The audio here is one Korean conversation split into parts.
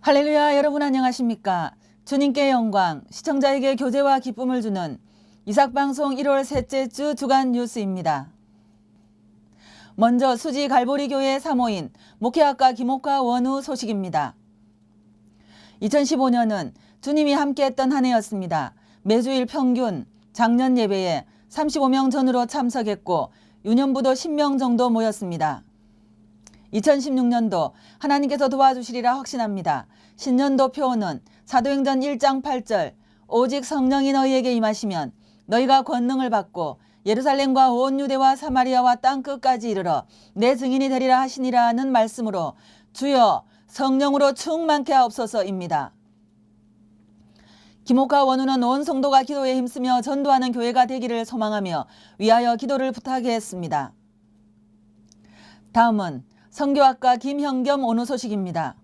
할렐루야, 여러분 안녕하십니까? 주님께 영광, 시청자에게 교제와 기쁨을 주는 이삭방송 1월 셋째 주 주간 뉴스입니다. 먼저 수지 갈보리교회 사모인 목회학과 김옥화 원우 소식입니다. 2015년은 주님이 함께했던 한 해였습니다. 매주일 평균 작년 예배에 35명 전후로 참석했고 유년부도 10명 정도 모였습니다. 2016년도 하나님께서 도와주시리라 확신합니다. 신년도 표어는 사도행전 1장 8절 오직 성령이 너희에게 임하시면 너희가 권능을 받고 예루살렘과 온 유대와 사마리아와 땅끝까지 이르러 내 증인이 되리라 하시니라는 말씀으로 주여 성령으로 충만케 하옵소서입니다. 김옥화 원우는 온 성도가 기도에 힘쓰며 전도하는 교회가 되기를 소망하며 위하여 기도를 부탁했습니다. 다음은 선교학과 김형겸 원우 소식입니다.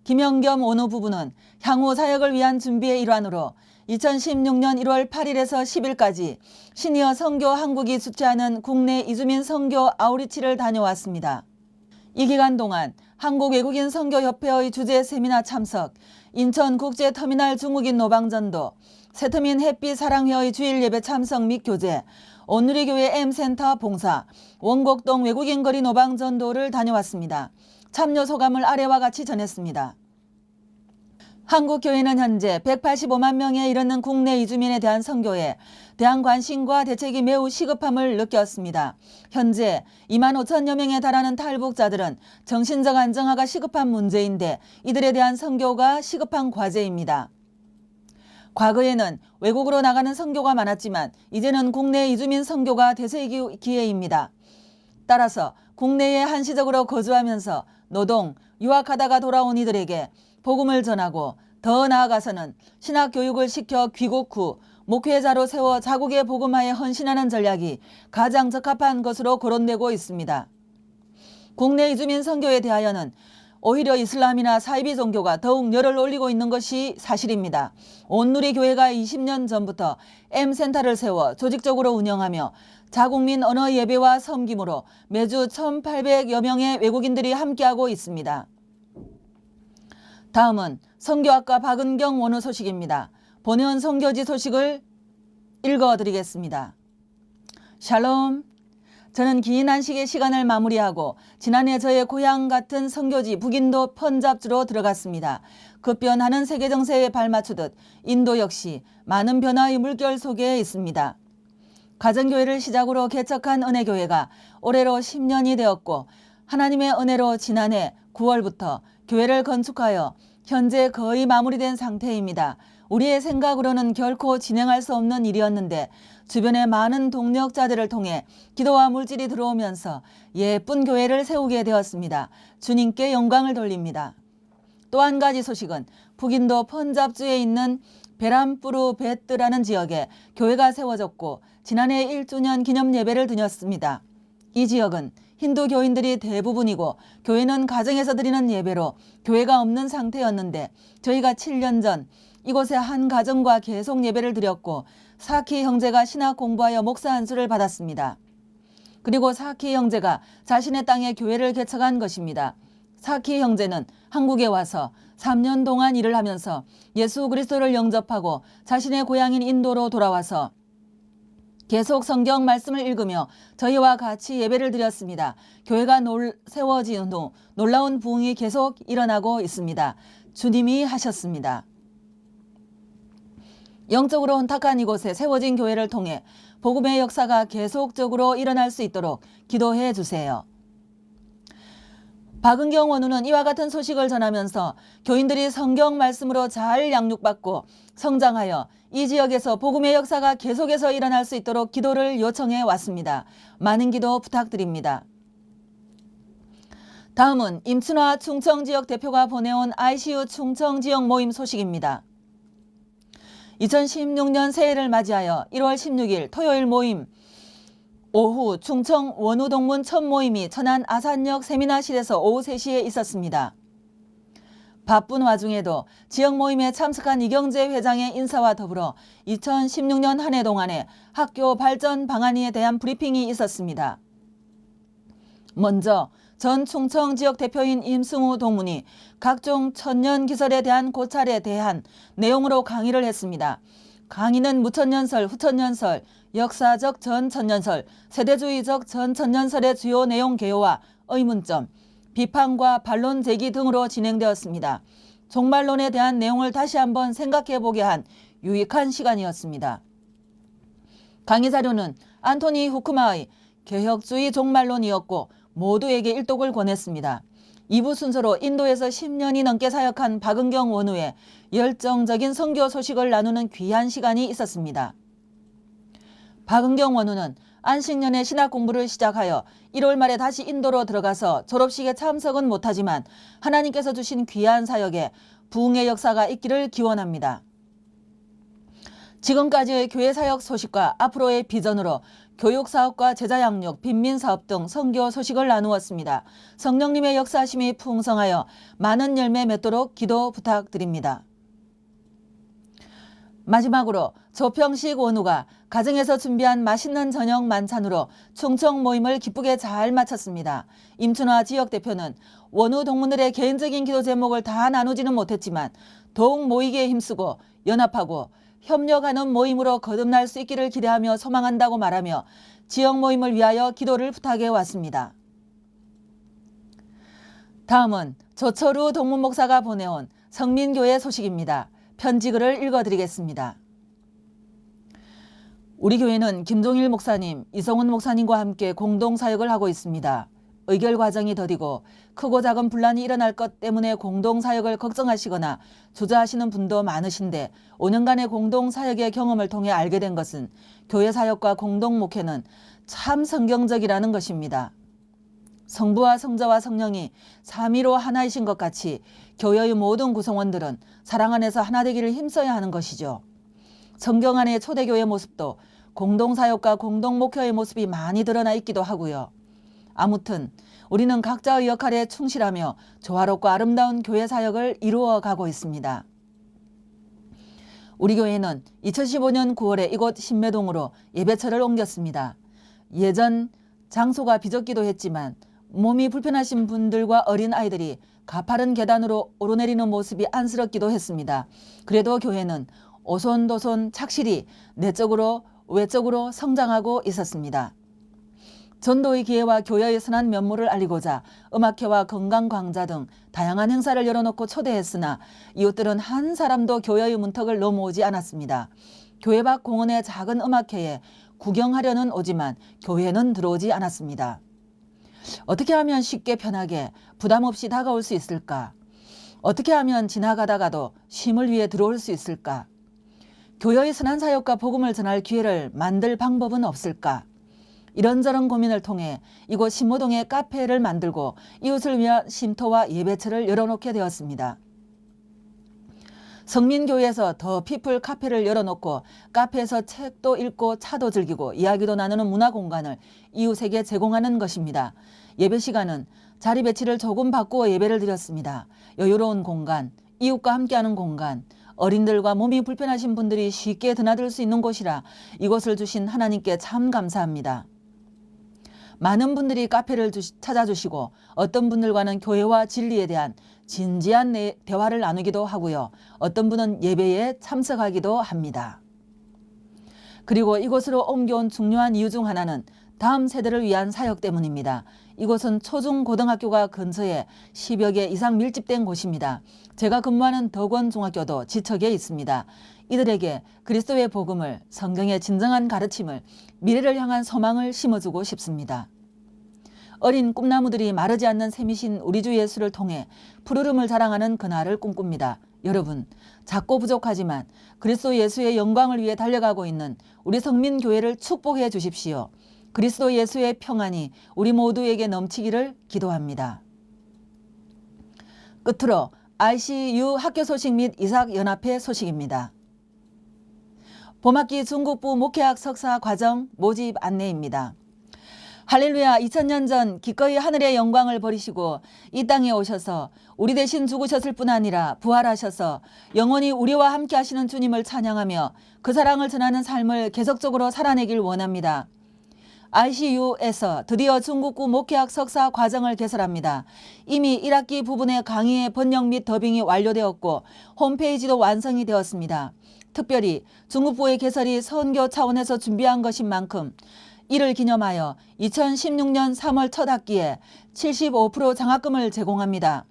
김형겸 원우 부부는 향후 사역을 위한 준비의 일환으로 2016년 1월 8일에서 10일까지 시니어 선교 한국이 주최하는 국내 이주민 선교 아우리치를 다녀왔습니다. 이 기간 동안 한국외국인 선교협회의 주재 세미나 참석, 인천국제터미널 중국인 노방전도, 새터민 햇빛 사랑회의 주일 예배 참석 및 교제, 온누리교회 M센터 봉사, 원곡동 외국인 거리 노방전도를 다녀왔습니다. 참여 소감을 아래와 같이 전했습니다. 한국교회는 현재 185만 명에 이르는 국내 이주민에 대한 선교에 대한 관심과 대책이 매우 시급함을 느꼈습니다. 현재 2만 5천여 명에 달하는 탈북자들은 정신적 안정화가 시급한 문제인데 이들에 대한 선교가 시급한 과제입니다. 과거에는 외국으로 나가는 선교가 많았지만 이제는 국내 이주민 선교가 대세 기회입니다. 따라서 국내에 한시적으로 거주하면서 노동, 유학하다가 돌아온 이들에게 복음을 전하고 더 나아가서는 신학교육을 시켜 귀국 후 목회자로 세워 자국의 복음화에 헌신하는 전략이 가장 적합한 것으로 거론되고 있습니다. 국내 이주민 선교에 대하여는 오히려 이슬람이나 사이비 종교가 더욱 열을 올리고 있는 것이 사실입니다. 온누리교회가 20년 전부터 M센터를 세워 조직적으로 운영하며 자국민 언어 예배와 섬김으로 매주 1,800여 명의 외국인들이 함께하고 있습니다. 다음은 선교학과 박은경 원우 소식입니다. 본연 선교지 소식을 읽어드리겠습니다. 샬롬. 저는 긴 안식의 시간을 마무리하고 지난해 저의 고향 같은 선교지 북인도 펀잡주로 들어갔습니다. 급변하는 세계 정세에 발맞추듯 인도 역시 많은 변화의 물결 속에 있습니다. 가정교회를 시작으로 개척한 은혜교회가 올해로 10년이 되었고 하나님의 은혜로 지난해 9월부터 교회를 건축하여 현재 거의 마무리된 상태입니다. 우리의 생각으로는 결코 진행할 수 없는 일이었는데 주변의 많은 동력자들을 통해 기도와 물질이 들어오면서 예쁜 교회를 세우게 되었습니다. 주님께 영광을 돌립니다. 또 한 가지 소식은 북인도 펀잡주에 있는 베람푸르 베트라는 지역에 교회가 세워졌고 지난해 1주년 기념 예배를 드렸습니다. 이 지역은 힌두 교인들이 대부분이고 교회는 가정에서 드리는 예배로 교회가 없는 상태였는데 저희가 7년 전 이곳에 한 가정과 계속 예배를 드렸고 사키 형제가 신학 공부하여 목사 안수를 받았습니다. 그리고 사키 형제가 자신의 땅에 교회를 개척한 것입니다. 사키 형제는 한국에 와서 3년 동안 일을 하면서 예수 그리스도를 영접하고 자신의 고향인 인도로 돌아와서 계속 성경 말씀을 읽으며 저희와 같이 예배를 드렸습니다. 교회가 세워진 후 놀라운 부흥이 계속 일어나고 있습니다. 주님이 하셨습니다. 영적으로 혼탁한 이곳에 세워진 교회를 통해 복음의 역사가 계속적으로 일어날 수 있도록 기도해 주세요. 박은경 원우는 이와 같은 소식을 전하면서 교인들이 성경 말씀으로 잘 양육받고 성장하여 이 지역에서 복음의 역사가 계속해서 일어날 수 있도록 기도를 요청해 왔습니다. 많은 기도 부탁드립니다. 다음은 임춘화 충청지역 대표가 보내온 ICU 충청지역 모임 소식입니다. 2016년 새해를 맞이하여 1월 16일 토요일 모임 오후 충청 원우동문 첫 모임이 천안 아산역 세미나실에서 오후 3시에 있었습니다. 바쁜 와중에도 지역 모임에 참석한 이경재 회장의 인사와 더불어 2016년 한 해 동안의 학교 발전 방안에 대한 브리핑이 있었습니다. 먼저 전 충청 지역 대표인 임승우 동문이 각종 천년 기설에 대한 고찰에 대한 내용으로 강의를 했습니다. 강의는 무천년설, 후천년설, 역사적 전천년설, 세대주의적 전천년설의 주요 내용 개요와 의문점, 비판과 반론 제기 등으로 진행되었습니다. 종말론에 대한 내용을 다시 한번 생각해보게 한 유익한 시간이었습니다. 강의 자료는 안토니 후크마의 개혁주의 종말론이었고 모두에게 일독을 권했습니다. 2부 순서로 인도에서 10년이 넘게 사역한 박은경 원우의 열정적인 선교 소식을 나누는 귀한 시간이 있었습니다. 박은경 원우는 안식년에 신학 공부를 시작하여 1월 말에 다시 인도로 들어가서 졸업식에 참석은 못하지만 하나님께서 주신 귀한 사역에 부흥의 역사가 있기를 기원합니다. 지금까지의 교회 사역 소식과 앞으로의 비전으로 교육사업과 제자양육, 빈민사업 등 선교 소식을 나누었습니다. 성령님의 역사하심이 풍성하여 많은 열매 맺도록 기도 부탁드립니다. 마지막으로 조평식 원우가 가정에서 준비한 맛있는 저녁 만찬으로 충청 모임을 기쁘게 잘 마쳤습니다. 임춘화 지역대표는 원우 동문들의 개인적인 기도 제목을 다 나누지는 못했지만 더욱 모이기에 힘쓰고 연합하고 협력하는 모임으로 거듭날 수 있기를 기대하며 소망한다고 말하며 지역 모임을 위하여 기도를 부탁해 왔습니다. 다음은 조철우 동문목사가 보내온 성민교회 소식입니다. 편지글을 읽어드리겠습니다. 우리 교회는 김종일 목사님, 이성훈 목사님과 함께 공동사역을 하고 있습니다. 의결 과정이 더디고 크고 작은 분란이 일어날 것 때문에 공동사역을 걱정하시거나 주저하시는 분도 많으신데 5년간의 공동사역의 경험을 통해 알게 된 것은 교회 사역과 공동목회는 참 성경적이라는 것입니다. 성부와 성자와 성령이 삼위로 하나이신 것 같이 교회의 모든 구성원들은 사랑 안에서 하나 되기를 힘써야 하는 것이죠. 성경 안의 초대교회 모습도 공동사역과 공동목회의 모습이 많이 드러나 있기도 하고요. 아무튼 우리는 각자의 역할에 충실하며 조화롭고 아름다운 교회 사역을 이루어 가고 있습니다. 우리 교회는 2015년 9월에 이곳 신매동으로 예배처를 옮겼습니다. 예전 장소가 비좁기도 했지만 몸이 불편하신 분들과 어린아이들이 가파른 계단으로 오르내리는 모습이 안쓰럽기도 했습니다. 그래도 교회는 오손도손 착실히 내적으로 외적으로 성장하고 있었습니다. 전도의 기회와 교회의 선한 면모를 알리고자 음악회와 건강광자 등 다양한 행사를 열어놓고 초대했으나 이웃들은 한 사람도 교회의 문턱을 넘어오지 않았습니다. 교회 밖 공원의 작은 음악회에 구경하려는 오지만 교회는 들어오지 않았습니다. 어떻게 하면 쉽게 편하게 부담 없이 다가올 수 있을까? 어떻게 하면 지나가다가도 쉼을 위해 들어올 수 있을까? 교회의 선한 사역과 복음을 전할 기회를 만들 방법은 없을까? 이런저런 고민을 통해 이곳 신모동에 카페를 만들고 이웃을 위한 쉼터와 예배처를 열어놓게 되었습니다. 성민교회에서 더 피플 카페를 열어놓고 카페에서 책도 읽고 차도 즐기고 이야기도 나누는 문화 공간을 이웃에게 제공하는 것입니다. 예배 시간은 자리 배치를 조금 바꾸어 예배를 드렸습니다. 여유로운 공간, 이웃과 함께하는 공간, 어린들과 몸이 불편하신 분들이 쉽게 드나들 수 있는 곳이라 이곳을 주신 하나님께 참 감사합니다. 많은 분들이 카페를 찾아주시고 어떤 분들과는 교회와 진리에 대한 진지한 대화를 나누기도 하고요. 어떤 분은 예배에 참석하기도 합니다. 그리고 이곳으로 옮겨온 중요한 이유 중 하나는 다음 세대를 위한 사역 때문입니다. 이곳은 초중고등학교가 근처에 10여 개 이상 밀집된 곳입니다. 제가 근무하는 덕원중학교도 지척에 있습니다. 이들에게 그리스도의 복음을, 성경의 진정한 가르침을, 미래를 향한 소망을 심어주고 싶습니다. 어린 꿈나무들이 마르지 않는 셈이신 우리 주 예수를 통해 푸르름을 자랑하는 그날을 꿈꿉니다. 여러분, 작고 부족하지만 그리스도 예수의 영광을 위해 달려가고 있는 우리 성민교회를 축복해 주십시오. 그리스도 예수의 평안이 우리 모두에게 넘치기를 기도합니다. 끝으로 ICU 학교 소식 및 이삭연합회 소식입니다. 봄학기 중국부 목회학 석사 과정 모집 안내입니다. 할렐루야, 2000년 전 기꺼이 하늘의 영광을 버리시고 이 땅에 오셔서 우리 대신 죽으셨을 뿐 아니라 부활하셔서 영원히 우리와 함께 하시는 주님을 찬양하며 그 사랑을 전하는 삶을 계속적으로 살아내길 원합니다. ICU에서 드디어 중국구 목회학 석사 과정을 개설합니다. 이미 1학기 부분의 강의의 번역 및 더빙이 완료되었고 홈페이지도 완성이 되었습니다. 특별히 중국부의 개설이 선교 차원에서 준비한 것인 만큼 이를 기념하여 2016년 3월 첫 학기에 75% 장학금을 제공합니다.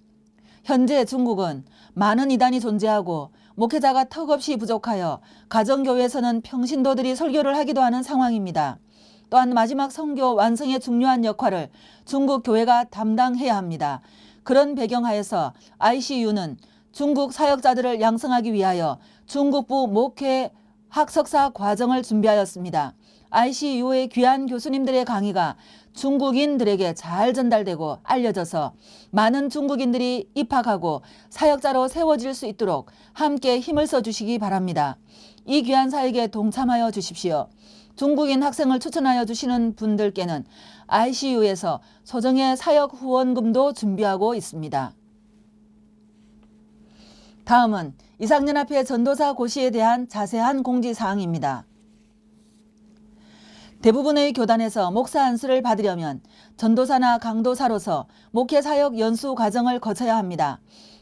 현재 중국은 많은 이단이 존재하고 목회자가 턱없이 부족하여 가정교회에서는 평신도들이 설교를 하기도 하는 상황입니다. 또한 마지막 선교 완성의 중요한 역할을 중국 교회가 담당해야 합니다. 그런 배경하에서 ICU는 중국 사역자들을 양성하기 위하여 중국부 목회 학석사 과정을 준비하였습니다. ICU의 귀한 교수님들의 강의가 중국인들에게 잘 전달되고 알려져서 많은 중국인들이 입학하고 사역자로 세워질 수 있도록 함께 힘을 써주시기 바랍니다. 이 귀한 사역에 동참하여 주십시오. 중국인 학생을 추천하여 주시는 분들께는 ICU에서 소정의 사역 후원금도 준비하고 있습니다. 다음은 이삭연합회 전도사 고시에 대한 자세한 공지사항입니다. 대부분의 교단에서 목사 안수를 받으려면 전도사나 강도사로서 목회사역 연수 과정을 거쳐야 합니다.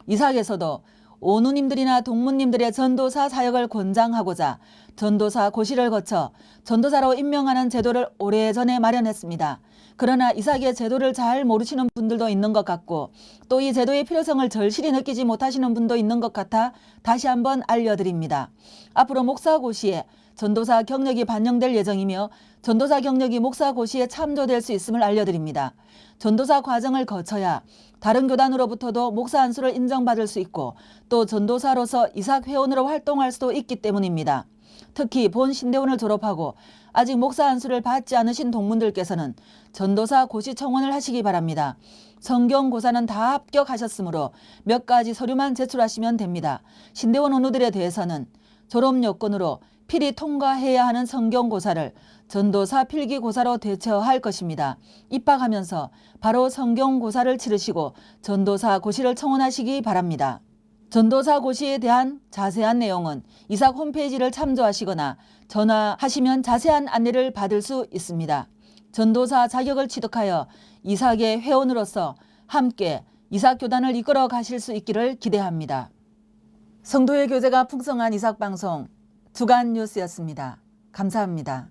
이삭에서도 오누님들이나 동무님들의 전도사 사역을 권장하고자 전도사 고시를 거쳐 전도사로 임명하는 제도를 오래전에 마련했습니다. 그러나 이삭의 제도를 잘 모르시는 분들도 있는 것 같고 또 이 제도의 필요성을 절실히 느끼지 못하시는 분도 있는 것 같아 다시 한번 알려드립니다. 앞으로 목사 고시에 전도사 경력이 반영될 예정이며 전도사 경력이 목사 고시에 참조될 수 있음을 알려드립니다. 전도사 과정을 거쳐야 다른 교단으로부터도 목사 안수를 인정받을 수 있고 또 전도사로서 이삭 회원으로 활동할 수도 있기 때문입니다. 특히 본 신대원을 졸업하고 아직 목사 안수를 받지 않으신 동문들께서는 전도사 고시 청원을 하시기 바랍니다. 성경고사는 다 합격하셨으므로 몇 가지 서류만 제출하시면 됩니다. 신대원 원우들에 대해서는 졸업 요건으로 필히 통과해야 하는 성경고사를 전도사 필기고사로 대처할 것입니다. 입학하면서 바로 성경고사를 치르시고 전도사 고시를 청원하시기 바랍니다. 전도사 고시에 대한 자세한 내용은 이삭 홈페이지를 참조하시거나 전화하시면 자세한 안내를 받을 수 있습니다. 전도사 자격을 취득하여 이삭의 회원으로서 함께 이삭 교단을 이끌어 가실 수 있기를 기대합니다. 성도의 교제가 풍성한 이삭방송 주간 뉴스였습니다. 감사합니다.